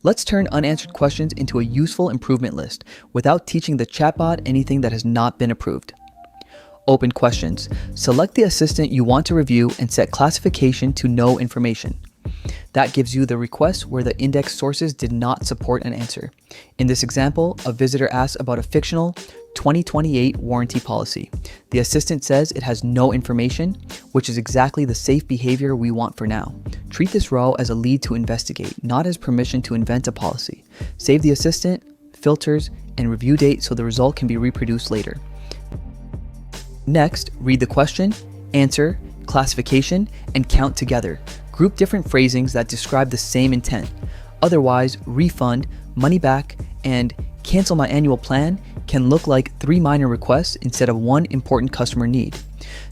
Let's turn unanswered questions into a useful improvement list without teaching the chatbot anything that has not been approved. Open questions. Select the assistant you want to review and set classification to no information. That gives you the request where the index sources did not support an answer. In this example, a visitor asks about a fictional 2028 warranty policy. The assistant says it has no information, which is exactly the safe behavior we want for now. Treat this row as a lead to investigate, not as permission to invent a policy. Save the assistant, filters, and review date so the result can be reproduced later. Next, read the question, answer, classification, and count together. Group different phrasings that describe the same intent. Otherwise, refund, money back, and cancel my annual plan can look like 3 minor requests instead of 1 important customer need.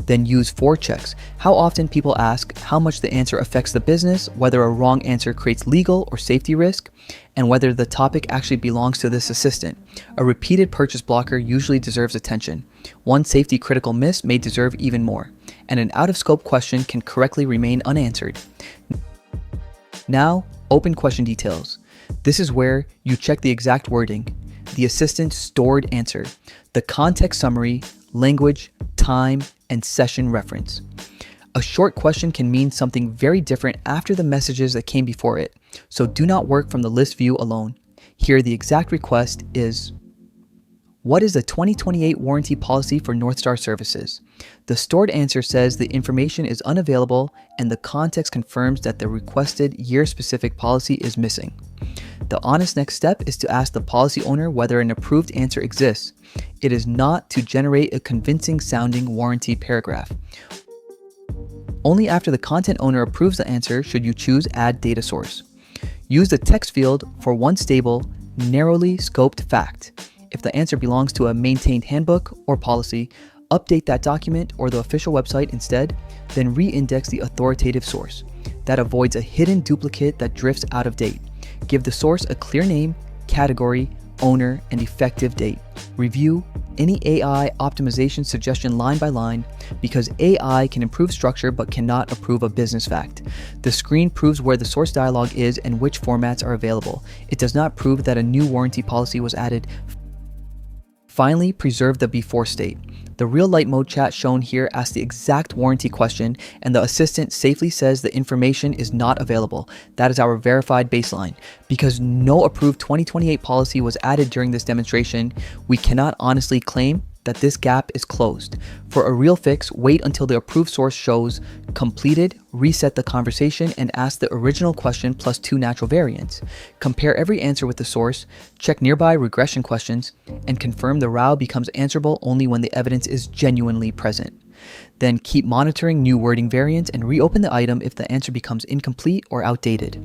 Then use for checks. How often people ask how much the answer affects the business, whether a wrong answer creates legal or safety risk, and whether the topic actually belongs to this assistant. A repeated purchase blocker usually deserves attention. 1 safety critical miss may deserve even more. And an out-of-scope question can correctly remain unanswered. Now, open question details. This is where you check the exact wording, the assistant's stored answer, the context summary, language, time, and session reference. A short question can mean something very different after the messages that came before it, so do not work from the list view alone. Here, the exact request is, what is the 2028 warranty policy for Northstar Services? The stored answer says the information is unavailable and the context confirms that the requested year-specific policy is missing. The honest next step is to ask the policy owner whether an approved answer exists. It is not to generate a convincing sounding warranty paragraph. Only after the content owner approves the answer should you choose Add Data Source. Use the text field for one stable, narrowly scoped fact. If the answer belongs to a maintained handbook or policy, update that document or the official website instead, then re-index the authoritative source. That avoids a hidden duplicate that drifts out of date. Give the source a clear name, category, owner, and effective date. Review any AI optimization suggestion line by line, because AI can improve structure but cannot approve a business fact. The screen proves where the source dialog is and which formats are available. It does not prove that a new warranty policy was added. Finally, preserve the before state. The real light mode chat shown here asks the exact warranty question and the assistant safely says the information is not available. That is our verified baseline. Because no approved 2028 policy was added during this demonstration, we cannot honestly claim that this gap is closed. For a real fix, wait until the approved source shows completed, reset the conversation, and ask the original question plus 2 natural variants. Compare every answer with the source, check nearby regression questions, and confirm the row becomes answerable only when the evidence is genuinely present. Then keep monitoring new wording variants and reopen the item if the answer becomes incomplete or outdated.